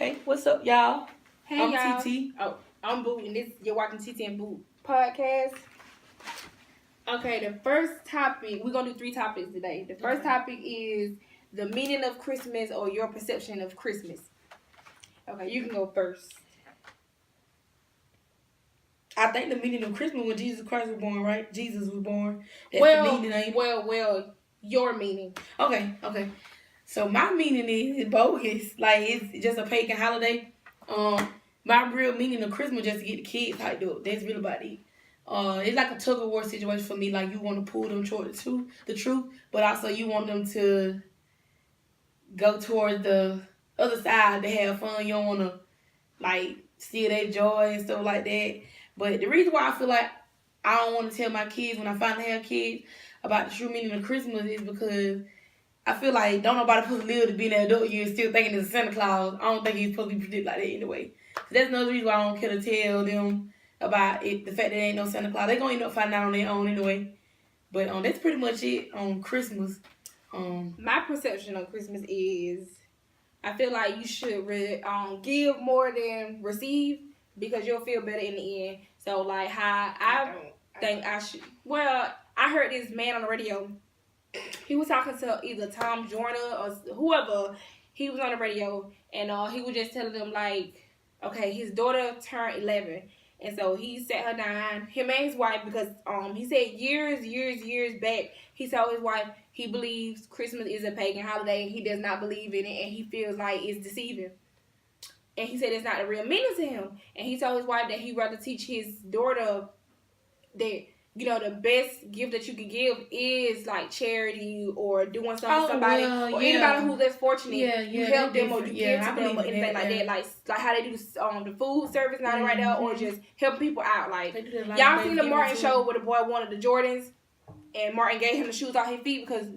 Okay, what's up, y'all? Hey, I'm y'all. TT. Oh, I'm Boo, and you're watching TT and Boo podcast. Okay, the first topic, we're going to do 3 topics today. The first topic is the meaning of Christmas or your perception of Christmas. Okay, you can go first. I think the meaning of Christmas when Jesus Christ was born, right? Jesus was born. That's Well, the meaning, ain't it? well, your meaning. Okay. So my meaning is bogus. Like, it's just a pagan holiday. My real meaning of Christmas just to get the kids hyped up. That's really about it. It's like a tug of war situation for me. Like, you want to pull them toward the truth, but also you want them to go toward the other side to have fun. You don't want to, like, steal their joy and stuff like that. But the reason why I feel like I don't want to tell my kids when I finally have kids about the true meaning of Christmas is because I feel like don't nobody supposed to live to be in an adult year still thinking it's Santa Claus. I don't think he's supposed to be predicted like that anyway. So that's another reason why I don't care to tell them about it, the fact that there ain't no Santa Claus. They're going to end up finding out on their own anyway. But that's pretty much it on Christmas. My perception of Christmas is I feel like you should give more than receive because you'll feel better in the end. So, like, how I think I should. Well, I heard this man on the radio. He was talking to either Tom Joyner or whoever. He was on the radio, and he was just telling them, like, okay, his daughter turned 11. And so he sat her down, him and his wife, because he said years back, he told his wife he believes Christmas is a pagan holiday and he does not believe in it and he feels like it's deceiving. And he said it's not the real meaning to him. And he told his wife that he'd rather teach his daughter that, you know, the best gift that you could give is like charity or doing something for somebody or anybody who's less fortunate. You help them or you give to them or anything like that. Like how they do the food service now right now, or just help people out. Like y'all seen the Martin show where the boy wanted the Jordans and Martin gave him the shoes off his feet because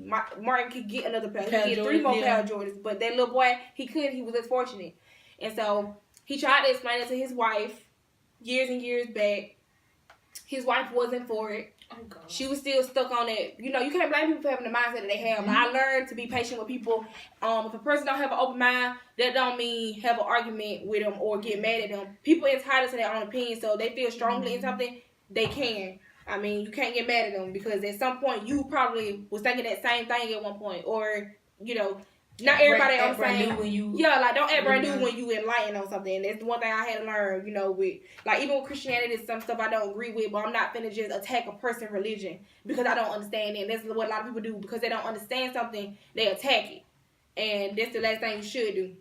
Martin could get another pair. He could get 3 more pair of Jordans, but that little boy he was less fortunate, and so he tried to explain it to his wife years and years back. His wife wasn't for it. Oh, God. She was still stuck on it. You know, you can't blame people for having the mindset that they have. I learned to be patient with people. If a person don't have an open mind, that don't mean have an argument with them or get mad at them. People entitled to their own opinion, so they feel strongly in something, they can. I mean, you can't get mad at them because at some point you probably was thinking that same thing at one point, or you know. Not everybody on the same. Like don't act brand new when you enlightened on something. And that's the one thing I had to learn, you know, with like even with Christianity, there's some stuff I don't agree with, but I'm not finna just attack a person's religion because I don't understand it. And that's what a lot of people do because they don't understand something, they attack it. And that's the last thing you should do.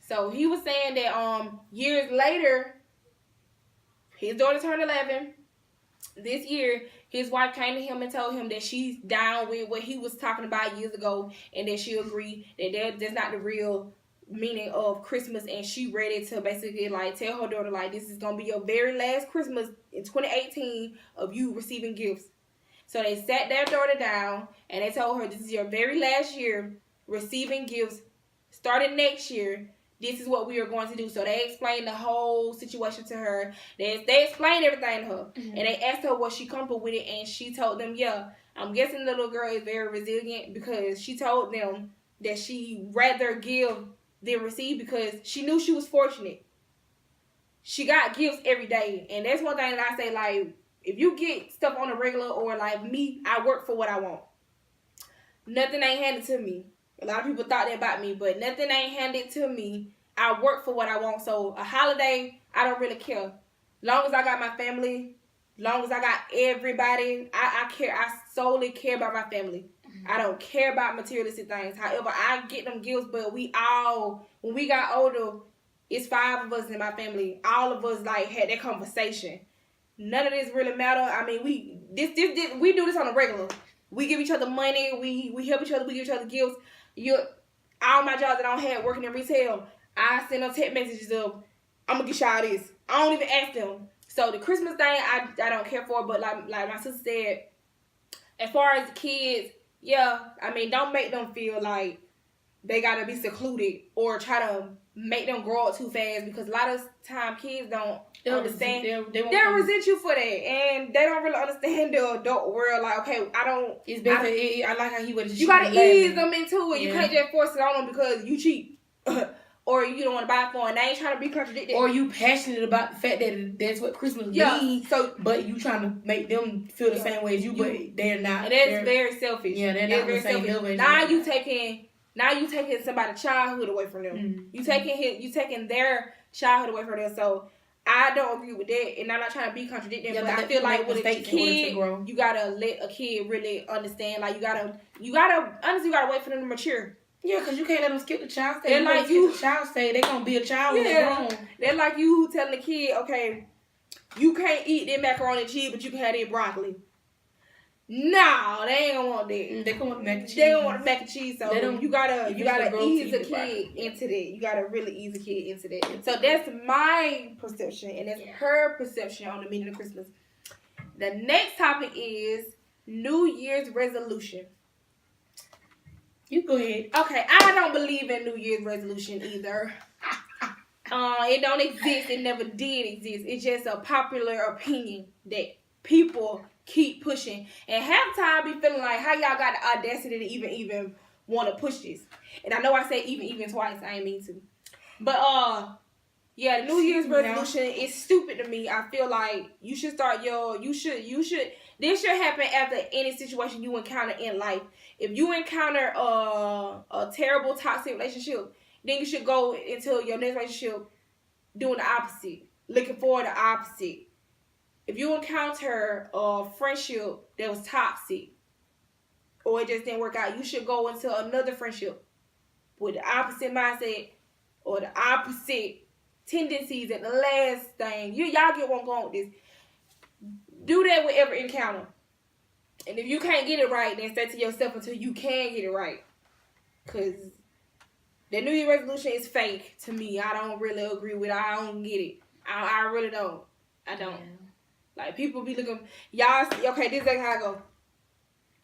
So he was saying that years later, his daughter turned 11. This year, his wife came to him and told him that she's down with what he was talking about years ago and that she agreed that that's not the real meaning of Christmas, and she ready to basically like tell her daughter like this is going to be your very last Christmas in 2018 of you receiving gifts. So they sat their daughter down and they told her this is your very last year receiving gifts. Starting next year, this is what we are going to do. So they explained the whole situation to her. They explained everything to her. And they asked her was she comfortable with it. And she told them, yeah, I'm guessing the little girl is very resilient because she told them that she rather give than receive because she knew she was fortunate. She got gifts every day. And that's one thing that I say, like, if you get stuff on a regular or like me, I work for what I want. Nothing ain't handed to me. A lot of people thought that about me, but nothing ain't handed to me. I work for what I want. So a holiday, I don't really care. Long as I got my family, long as I got everybody, I care. I solely care about my family. I don't care about materialistic things. However, I get them gifts, but we all, when we got older, it's 5 of us in my family. All of us like had that conversation. None of this really matter. I mean, we do this on a regular. We give each other money. We help each other. We give each other gifts. All my jobs that I don't have working in retail, I send them text messages of, I'm going to get y'all this. I don't even ask them. So the Christmas thing, I don't care for. But like my sister said, as far as the kids, yeah, I mean, don't make them feel like they got to be secluded or try to make them grow up too fast because a lot of time kids don't understand. They'll resent you for that, and they don't really understand the adult world. Like, okay, it's better. I like how he would. You gotta ease them into it. You can't just force it on them because you cheap, or you don't want to buy it for, and I ain't trying to be contradicted. Or you passionate about the fact that that's what Christmas means, so but you trying to make them feel the same way as you, but they're not. And that's very selfish. Yeah, they're not the same level as Now you taking somebody's childhood away from them. Mm-hmm. You taking their childhood away from them. So I don't agree with that, and I'm not trying to be contradicting, but I feel like with a kid, you gotta let a kid really understand. Like you gotta wait for them to mature. Yeah, because you can't let them skip the child stage. They're like you. The child stage, they gonna be a child when they're grown. They're like you telling the kid, okay, you can't eat that macaroni and cheese, but you can have that broccoli. No, they ain't gonna want that. They gonna want mac and cheese. They don't want mac and cheese. So you gotta ease a kid into that. You gotta really ease a kid into that. So that's my perception, and that's her perception on the meaning of Christmas. The next topic is New Year's resolution. You go ahead. Okay, I don't believe in New Year's resolution either. It don't exist. It never did exist. It's just a popular opinion that people keep pushing. And half the time I be feeling like, how y'all got the audacity to even want to push this? And I know I say even twice. I ain't mean to. But yeah, the New Year's resolution is stupid to me. I feel like you should start this should happen after any situation you encounter in life. If you encounter a terrible toxic relationship, then you should go into your next relationship doing the opposite, looking for the opposite. If you encounter a friendship that was toxic or it just didn't work out, you should go into another friendship with the opposite mindset or the opposite tendencies. And the last thing, y'all get what I'm going with this. Do that with every encounter. And if you can't get it right, then stay to yourself until you can get it right. Because the New Year resolution is fake to me. I don't really agree with it. I don't get it. I really don't. I don't. Yeah. Like, people be looking, y'all see, okay, this is how I go.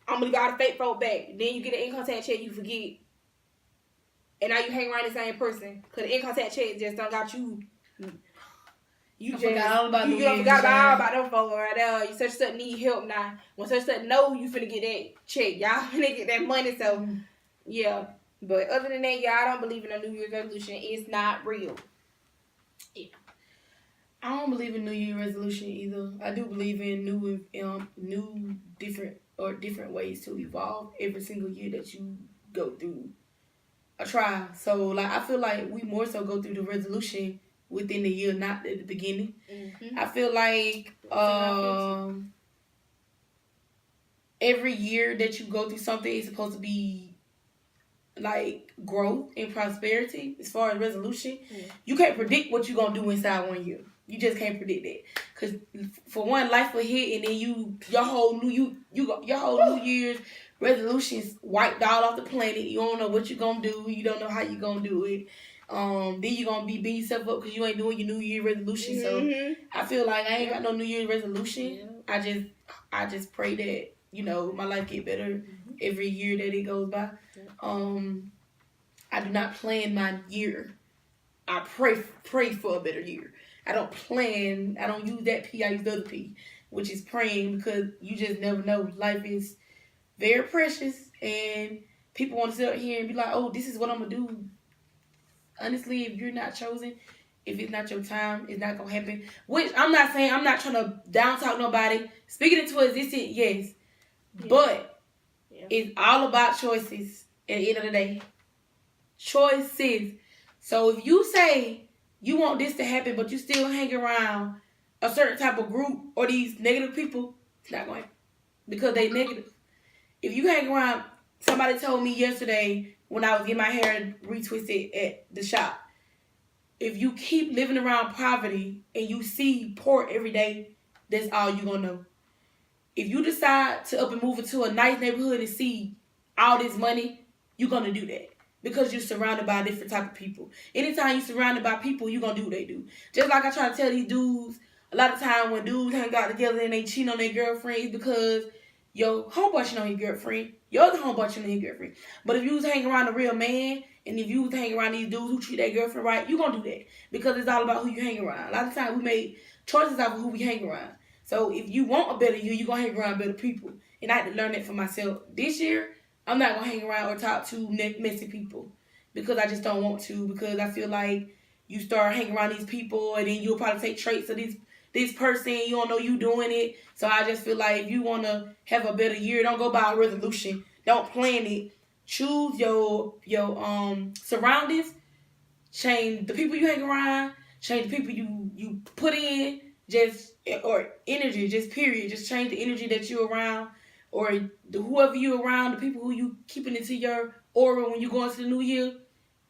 I'm going to go to fake folk back. Then you get an income tax check, you forget. And now you hang around the same person. Because the income tax check just don't got you. You just forgot all about them folks right there. You such and such need help now. When such and such know you finna get that check, y'all finna get that money. So yeah, but other than that, I don't believe in a New Year's resolution. It's not real. Yeah, I don't believe in New Year's resolution either. I do believe in new different ways to evolve every single year that you go through a trial. So like I feel like we more so go through the resolution within the year, not at the beginning. Mm-hmm. I feel like every year that you go through something is supposed to be like growth and prosperity as far as resolution. Mm-hmm. You can't predict what you're going to do inside 1 year. You just can't predict that. Because for one, life will hit and then your whole New Year's resolutions wiped all off the planet. You don't know what you're going to do. You don't know how you're going to do it. Then you're gonna be beating yourself up because you ain't doing your New Year resolution. Mm-hmm. So I feel like I ain't got no New Year resolution. Yeah. I just pray that my life get better every year that it goes by. Yeah. I do not plan my year. I pray for a better year. I don't use that P. I use the other P, which is praying, because you just never know. Life is very precious, and people want to sit up here and be like, "Oh, this is what I'm gonna do." Honestly, if you're not chosen, if it's not your time, it's not going to happen. Which I'm not saying, I'm not trying to down talk nobody. Speaking into existence, yes. Yeah. But it's all about choices at the end of the day. Choices. So if you say you want this to happen, but you still hang around a certain type of group or these negative people, it's not going to happen. Because they negative. If you hang around, somebody told me yesterday, when I was getting my hair retwisted at the shop, if you keep living around poverty and you see poor every day, that's all you're going to know. If you decide to up and move into a nice neighborhood and see all this money, you're going to do that. Because you're surrounded by a different type of people. Anytime you're surrounded by people, you're going to do what they do. Just like I try to tell these dudes, a lot of time when dudes hang out together and they cheat on their girlfriends because your homeboy cheating on your girlfriend, your other homeboy cheating on your girlfriend. But if you was hanging around a real man, and if you was hanging around these dudes who treat their girlfriend right, you gonna do that. Because it's all about who you hang around. A lot of times we make choices off of who we hang around. So if you want a better you, you're gonna hang around better people. And I had to learn that for myself. This year, I'm not gonna hang around or talk to messy people. because I just don't want to, because I feel like you start hanging around these people and then you'll probably take traits of this person, you don't know you doing it. So I just feel like if you want to have a better year, don't go by a resolution. Don't plan it. Choose your surroundings. Change the people you hang around. Change the people you put in. Or energy, just period. Just change the energy that you're around, or whoever you around, the people who you keeping into your aura when you go into the new year.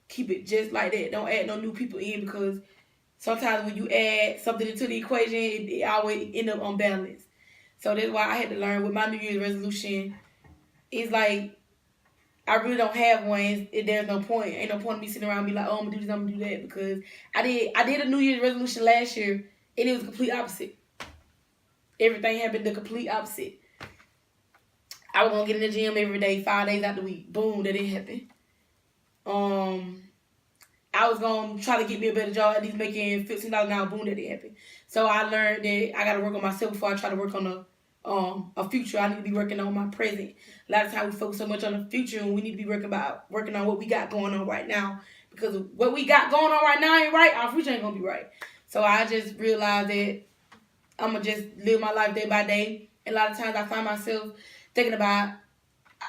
Keep it just like that. Don't add no new people in, because sometimes when you add something into the equation, it always end up unbalanced. So that's why I had to learn with my New Year's resolution. It's like I really don't have one. There's no point. Ain't no point in me sitting around and be like, oh, I'm gonna do this, I'm gonna do that, because I did a New Year's resolution last year and it was the complete opposite. Everything happened the complete opposite. I was gonna get in the gym every day, 5 days out the week. Boom, that didn't happen. I was gonna try to get me a better job, at least making $15 an hour. Boom, that didn't happen. So I learned that I gotta work on myself before I try to work on a future. I need to be working on my present. A lot of times we focus so much on the future, and we need to be working on what we got going on right now. Because what we got going on right now ain't right, our future ain't gonna be right. So I just realized that I'm gonna just live my life day by day. And a lot of times I find myself thinking about,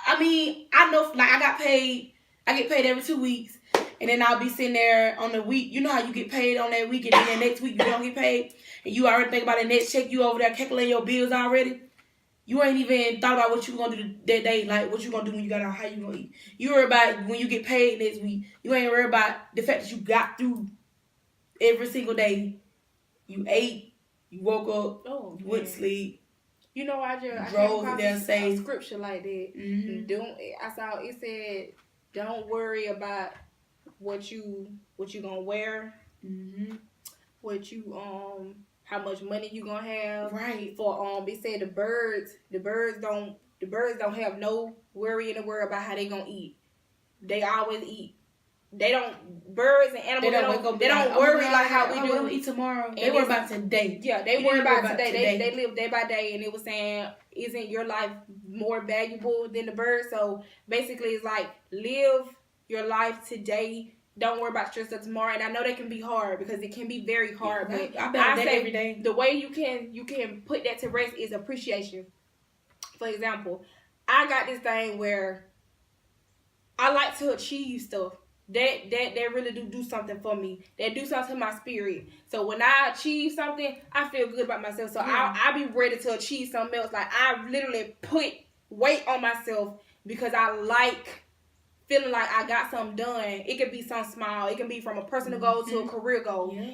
I know, like, I get paid every 2 weeks, and then I'll be sitting there on the week. You know how you get paid on that week, and then the next week you don't get paid, and you already think about the next check. You over there calculating your bills already. You ain't even thought about what you gonna do that day, like what you gonna do when you got out, how you gonna eat. You worry about when you get paid next week. You ain't worried about the fact that you got through every single day. You ate, you woke up, you went to sleep. You know, I came across a scripture like that. I saw it said, "Don't worry about what you gonna wear, how much money you gonna have." Right. For it said the birds don't have no worry in the world about how they gonna eat. They always eat. Birds and animals, they don't worry like how we do. What do we eat tomorrow? They worry about today. Yeah, they worry about today. They live day by day, and it was saying, isn't your life more valuable than the birds? So basically, it's like, live your life today. Don't worry about stress of tomorrow. And I know that can be hard, because it can be very hard. Yeah, but I bet that say every day. The way you can put that to rest is appreciation. For example, I got this thing where I like to achieve stuff. That really do something for me. That do something to my spirit. So when I achieve something, I feel good about myself. So I be ready to achieve something else. Like, I literally put weight on myself because I like feeling like I got something done. It could be something small. It can be from a personal goal to a career goal. Yeah.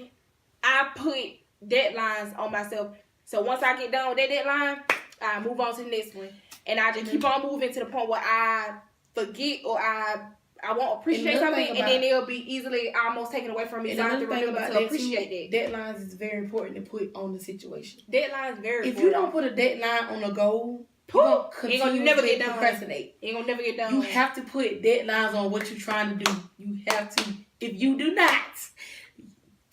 I put deadlines on myself. So once I get done with that deadline, I move on to the next one. And I just keep on moving to the point where I forget, or I won't appreciate something, and then it'll be easily almost taken away from me. So I have to remember to appreciate that. Deadlines is very important to put on the situation. Deadlines very important. If you don't put a deadline on a goal, you never get done. Procrastinate. Ain't gonna never get done. You have to put deadlines on what you're trying to do. You have to. If you do not,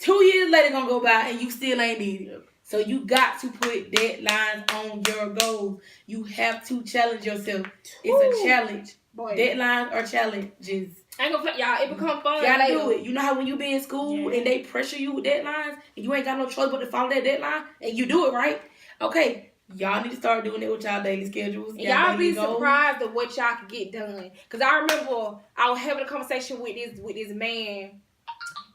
2 years later gonna go by and you still ain't need it. So you got to put deadlines on your goals. You have to challenge yourself. It's a challenge. Boy. Deadlines are challenges. I ain't gonna y'all. It become fun. You gotta do it. You know how when you be in school and they pressure you with deadlines and you ain't got no choice but to follow that deadline and you do it right? Okay, y'all need to start doing it with y'all daily schedules. Y'all be surprised at what y'all can get done. Cause I remember I was having a conversation with this man.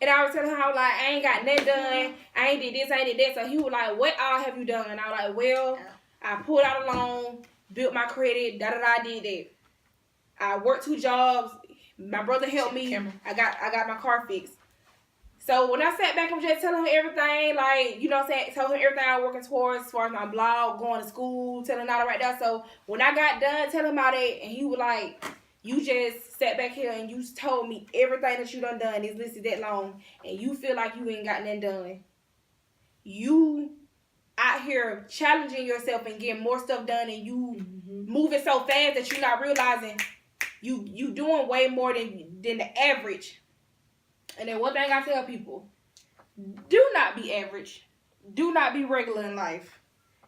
And I was telling him, I was like, I ain't got nothing done. I ain't did this, I ain't did that. So he was like, what all have you done? And I was like, well, I pulled out a loan, built my credit, did that. I worked 2 jobs. My brother helped me. I got my car fixed. So when I sat back and just telling him everything, like, you know what I'm saying, told him everything I was working towards as far as my blog, going to school, telling him all that right there. So when I got done telling him all that, and he was like, you just sat back here and you told me everything that you done is listed that long, and you feel like you ain't got nothing done. You out here challenging yourself and getting more stuff done, and you moving so fast that you're not realizing you doing way more than the average. And then one thing I tell people, do not be average. Do not be regular in life.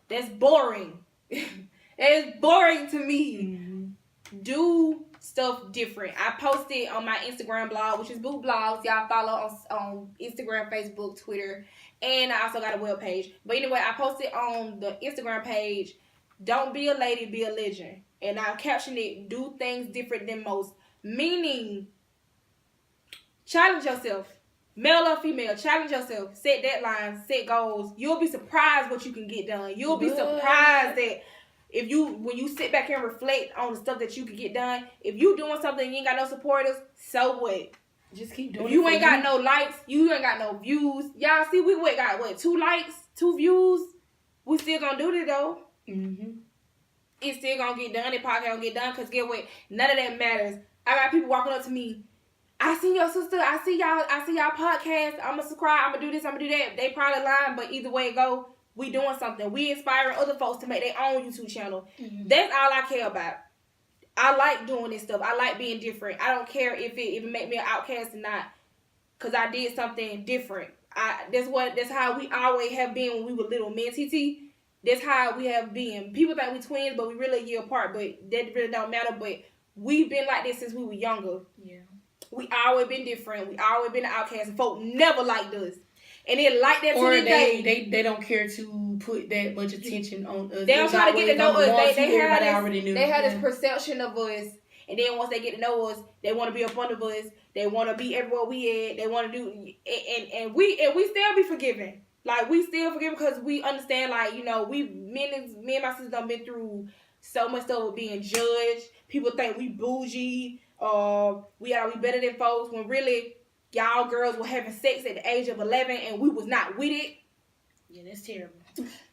That's boring. It's boring to me. Do stuff different. I posted on my Instagram blog, which is Boot Blogs. Y'all follow on Instagram, Facebook, Twitter, and I also got a web page. But anyway, I posted on the Instagram page, "Don't be a lady, be a legend." And I captioned it, "Do things different than most." Meaning, challenge yourself. Male or female, challenge yourself. Set deadlines, set goals. You'll be surprised what you can get done. You'll be surprised that when you sit back and reflect on the stuff that you can get done, if you doing something and you ain't got no supporters, so what? Just keep doing it. You ain't got no likes, you ain't got no views. Y'all see, we got 2 likes, 2 views. We still gonna do this though. It's still gonna get done. The podcast gonna get done, because get what? None of that matters. I got people walking up to me. "I see your sister. I see y'all podcast. I'm gonna subscribe. I'm gonna do this. I'm gonna do that." They probably lying, but either way it go, we doing something. We inspiring other folks to make their own YouTube channel. That's all I care about. I like doing this stuff. I like being different. I don't care if it make me an outcast or not, cause I did something different. That's how we always have been when we were little. Me and TT, that's how we have been. People think we twins, but we really a year apart. But that really don't matter. But we've been like this since we were younger. Yeah. We always been different. We always been the outcast. And folk never liked us. And it like that to or this day. They don't care to put that much attention on us. They don't try to get to know us. They had this this perception of us. And then once they get to know us, they want to be up under us. They want to be everywhere we at. They want to do, and we still be forgiving. Like, we still forgive because we understand, like, you know, me and my sister done been through so much stuff with being judged. People think we bougie. We gotta be better than folks, when really y'all girls were having sex at the age of 11 and we was not with it. Yeah, that's terrible.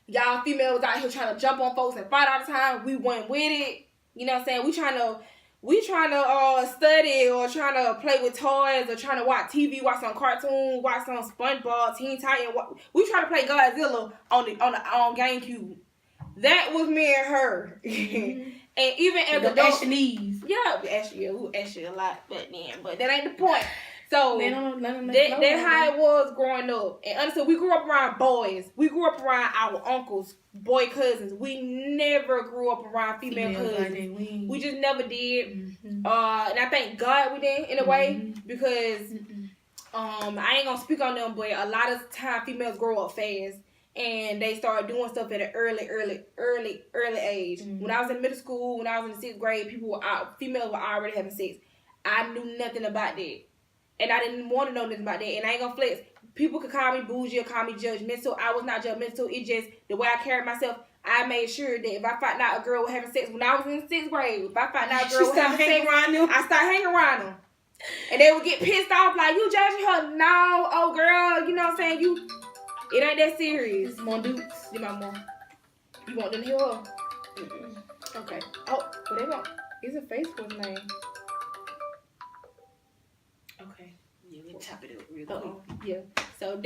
Y'all females out here trying to jump on folks and fight all the time. We weren't with it. You know what I'm saying? We trying to study, or trying to play with toys, or trying to watch TV, watch some cartoons, watch some SpongeBob, Teen Titans. We try to play Godzilla on GameCube. That was me and her. And even as adults, we Ashley a lot back then, but that ain't the point. So that's how it was growing up. And honestly, we grew up around boys. We grew up around our uncles, boy cousins. We never grew up around female cousins. We just never did. And I thank God we didn't, in a way, because I ain't gonna speak on them, but a lot of time females grow up fast. And they start doing stuff at an early age. When I was in middle school, when I was in the 6th grade, females were already having sex. I knew nothing about that. And I didn't want to know nothing about that. And I ain't gonna flex. People could call me bougie or call me judgmental. I was not judgmental. It's just the way I carried myself. I made sure that if I found out a girl was having sex when I was in 6th grade, if I found out a girl was having sex, I started hanging around them. And they would get pissed off, like, "You judging her?" "No, oh girl, you know what I'm saying? It ain't that serious." More dukes. Did my mom. You want them to hear her? Okay. Oh, well, they want. It's a Facebook name. Okay. Yeah, we'll chop it up real quick. Yeah. So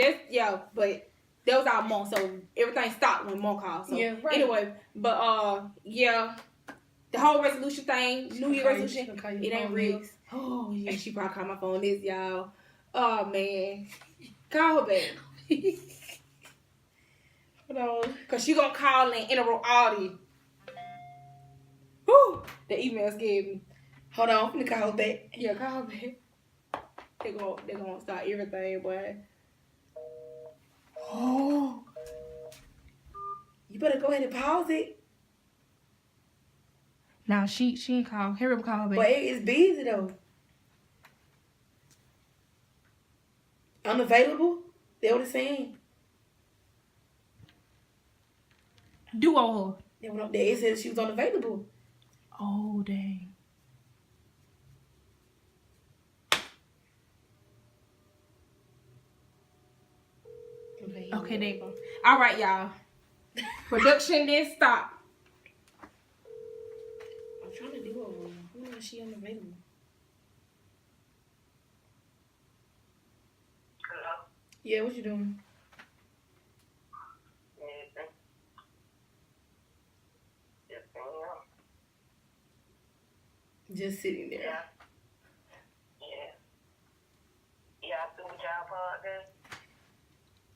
but that was our mom. So everything stopped when mom called. So anyway, but the whole resolution thing, New Year resolution, it ain't real. Oh yeah, she probably called my phone. This, y'all. Oh man, call her back. Hold on. Because she going to call and interrupt all these. Whew. The email scared me. Hold on. I'm going to call her back. Yeah, call her back. They're going to start everything, boy. Oh. You better go ahead and pause it. Nah, she ain't call. Hurry up, call her back. But it's busy, though. Unavailable? They what it's saying. Do all her. They said she was unavailable. Oh, dang. Okay, there you go. All right, y'all. Production didn't stop. I'm trying to do it. Who is she unavailable? Hello? Yeah, what you doing? Just sitting there. Yeah, I threw with y'all podcast.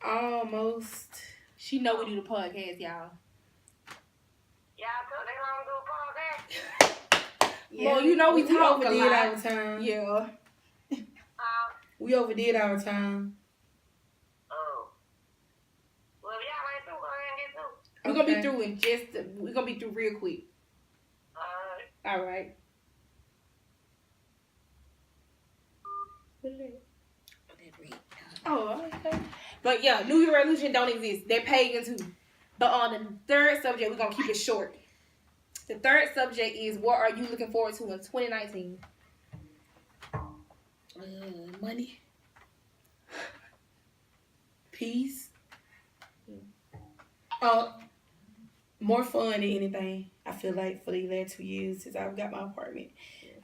Almost. She know we do the podcast, y'all. Y'all took that long to do a podcast? Well, you know we talk a overdid lot. our time. Yeah. We overdid our time. Oh. Well, if y'all ain't through, go ahead and get through. We're gonna be through in we're gonna be through real quick. Alright. All right. What is it? Oh, okay. But yeah, New Year resolution don't exist. They're pagan too. But on the third subject, we're gonna keep it short. The third subject is what are you looking forward to in 2019? Money. Peace. More fun than anything. I feel like for the last 2 years since I've got my apartment,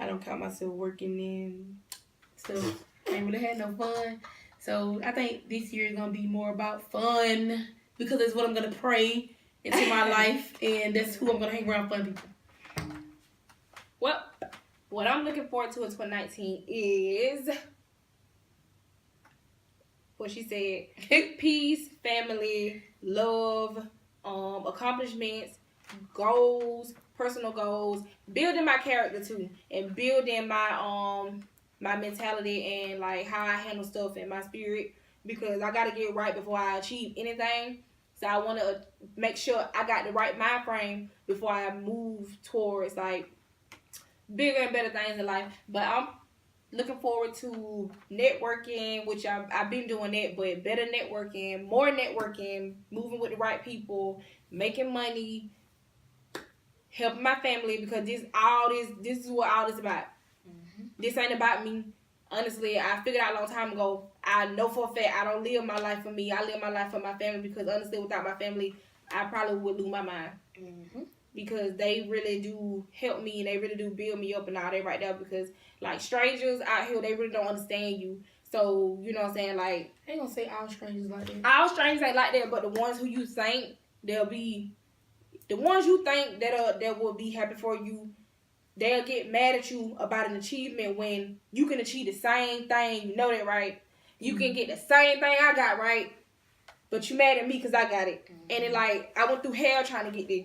I don't count myself working and stuff. Ain't really had no fun. So I think this year is gonna be more about fun because it's what I'm gonna pray into my life, and that's who I'm gonna hang around, fun people. Well, what I'm looking forward to in 2019 is what she said: peace, family, love, accomplishments, goals, personal goals, building my character too, and building my my mentality and like how I handle stuff in my spirit, because I gotta get right before I achieve anything. So I want to make sure I got the right mind frame before I move towards like bigger and better things in life. But I'm looking forward to networking, which I've been doing that, but better networking, more networking, moving with the right people, making money, helping my family, because this is what all this about. This ain't about me. Honestly, I figured out a long time ago, I know for a fact I don't live my life for me. I live my life for my family, because honestly, without my family, I probably would lose my mind. Because they really do help me and they really do build me up and all that right there. Because like strangers out here, they really don't understand you. So, you know what I'm saying? Like, I ain't gonna say all strangers like that. all strangers ain't like that, but the ones who you think they'll be, the ones you think that will be happy for you, they'll get mad at you about an achievement when you can achieve the same thing. You know that, right? You can get the same thing I got, right? But you mad at me because I got it. And it like, I went through hell trying to get there.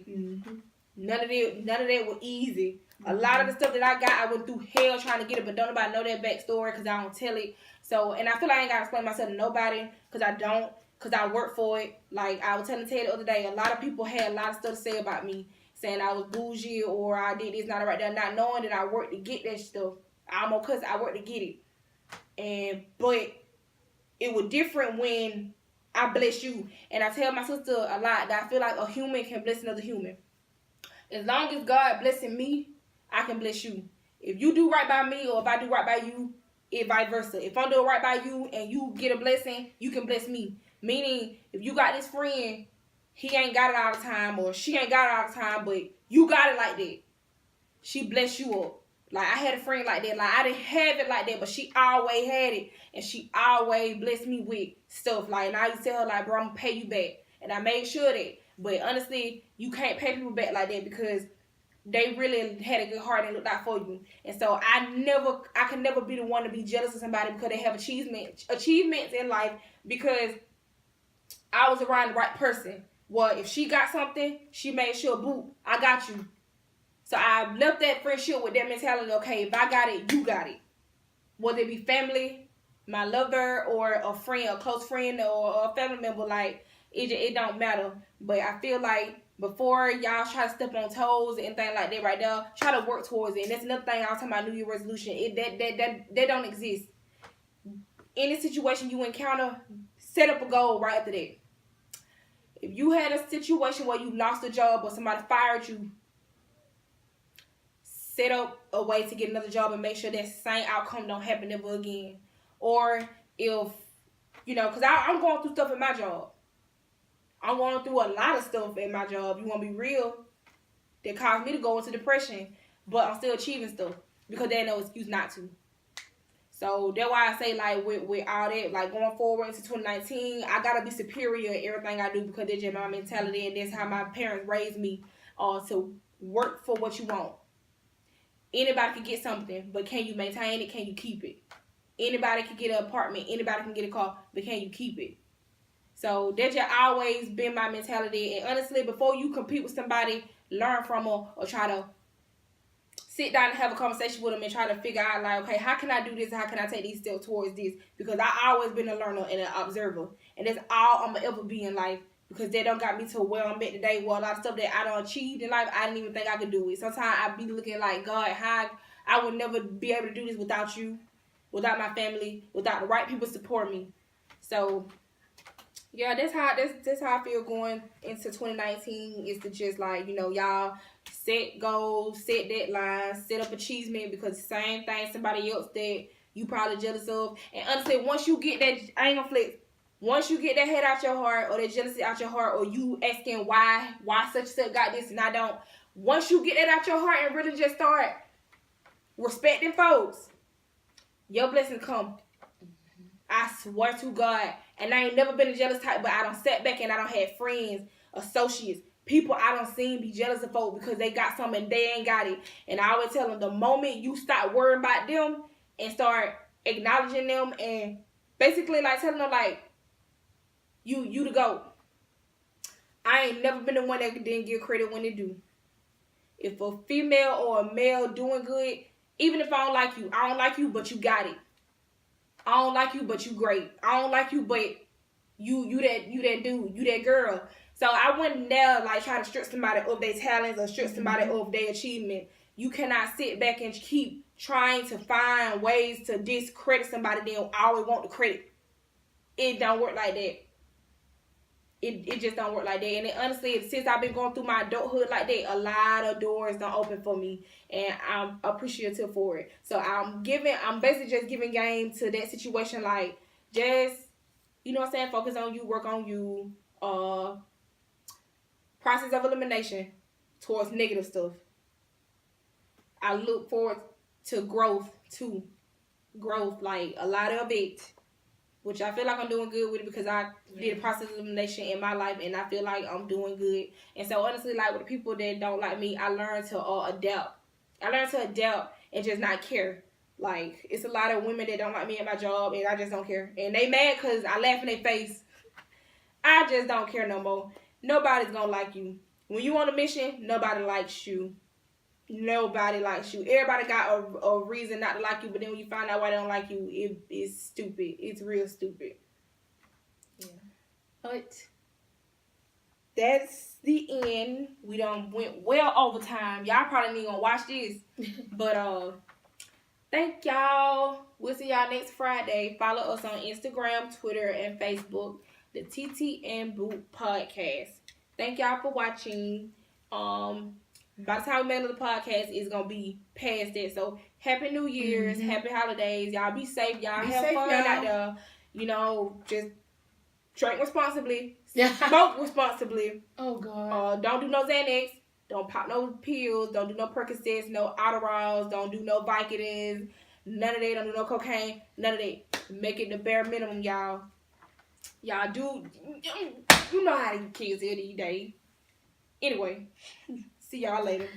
None of that was easy. A lot of the stuff that I got, I went through hell trying to get it, but don't nobody know that backstory because I don't tell it. So, and I feel like I ain't got to explain myself to nobody because I don't, because I work for it. Like, I was telling Ted the other day, a lot of people had a lot of stuff to say about me, saying I was bougie or I did this, not right there, not knowing that I worked to get that stuff. I'm okay, I worked to get it. But it was different when I bless you. And I tell my sister a lot that I feel like a human can bless another human. As long as God blessing me, I can bless you. If you do right by me or if I do right by you, it vice versa. If I'm doing right by you and you get a blessing, you can bless me. Meaning, if you got this friend, he ain't got it all the time or she ain't got it all the time, but you got it like that. She bless you up. Like, I had a friend like that. Like, I didn't have it like that, but she always had it. And she always blessed me with stuff. Like, and I used to tell her, like, bro, I'm going to pay you back. And I made sure that. But honestly, you can't pay people back like that because they really had a good heart and looked out for you. And so I can never be the one to be jealous of somebody because they have achievements in life, because I was around the right person. Well, if she got something, she made sure, boo, I got you. So I left that friendship with that mentality, okay, if I got it, you got it. Whether it be family, my lover, or a friend, a close friend, or a family member, like, it don't matter. But I feel like before y'all try to step on toes and things like that right there, try to work towards it. And that's another thing I was talking about, New Year resolution. That don't exist. Any situation you encounter, set up a goal right after that. If you had a situation where you lost a job or somebody fired you, set up a way to get another job and make sure that same outcome don't happen ever again. Or if, you know, because I'm going through stuff in my job. I'm going through a lot of stuff in my job. You want to be real? That caused me to go into depression. But I'm still achieving stuff because there's no excuse not to. So that's why I say, like, with all that, like, going forward into 2019, I got to be superior in everything I do because that's just my mentality and that's how my parents raised me to work for what you want. Anybody can get something, but can you maintain it? Can you keep it? Anybody can get an apartment. Anybody can get a car, but can you keep it? So that's just always been my mentality. And honestly, before you compete with somebody, learn from them or try to sit down and have a conversation with them and try to figure out, like, okay, how can I do this? How can I take these steps towards this? Because I always been a learner and an observer. And that's all I'm going to ever be in life. Because they don't got me to where I'm at today. Well, a lot of stuff that I done achieved in life, I didn't even think I could do it. Sometimes I be looking like, God, how I would never be able to do this without you, without my family, without the right people support me. So, yeah, that's how I feel going into 2019 is to just, like, you know, y'all set goals, set deadlines, set up achievement, because the same thing somebody else that you probably jealous of. And honestly, once you get that, I ain't gonna flex, once you get that hate out your heart, or that jealousy out your heart, or you asking why such and such got this and I don't, once you get that out your heart and really just start respecting folks, your blessing come. I swear to God. And I ain't never been a jealous type, but I done sat back and I done had friends, associates, people I done seen be jealous of folks because they got something and they ain't got it. And I always tell them, the moment you start worrying about them and start acknowledging them and basically like telling them like, you the GOAT. I ain't never been the one that didn't give credit when they do. If a female or a male doing good, even if I don't like you, but you got it. I don't like you, but you great. I don't like you, but you that dude, you that girl. So I wouldn't never like try to strip somebody of their talents or strip somebody of their achievement. You cannot sit back and keep trying to find ways to discredit somebody then always want the credit. It don't work like that. It just don't work like that. And honestly, since I've been going through my adulthood like that, a lot of doors don't open for me. And I'm appreciative for it. So I'm basically just giving game to that situation. Like, just, you know what I'm saying? Focus on you, work on you. Process of elimination towards negative stuff. I look forward to growth too. Growth, like a lot of it. Which I feel like I'm doing good with it because I did a process of elimination in my life and I feel like I'm doing good. And so honestly, like with the people that don't like me, I learned to adapt. I learned to adapt and just not care. Like, it's a lot of women that don't like me at my job and I just don't care. And they mad because I laugh in their face. I just don't care no more. Nobody's going to like you. When you on a mission, nobody likes you. Nobody likes you. Everybody got a reason not to like you, but then when you find out why they don't like you, it's stupid. It's real stupid. Yeah. But that's the end. We done went well over time. Y'all probably ain't gonna watch this. But thank y'all. We'll see y'all next Friday. Follow us on Instagram, Twitter, and Facebook. The TT and Boot Podcast. Thank y'all for watching. By the time we make the podcast, it's going to be past that. So, Happy New Year's, Happy Holidays. Y'all be safe. Y'all have fun out there. You know, just drink responsibly. Smoke responsibly. Oh, God. Don't do no Xanax. Don't pop no pills. Don't do no Percocets, no Adderalls. Don't do no Vicodins. None of that. Don't do no cocaine. None of that. Make it the bare minimum, y'all. Y'all do. You know how these kids are these days. Anyway. See y'all later.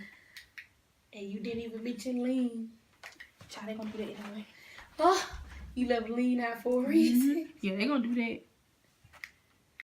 And you didn't even mention lean. Child, they gonna do that anyway. Oh, you left lean out for a reason. Yeah, they gonna do that.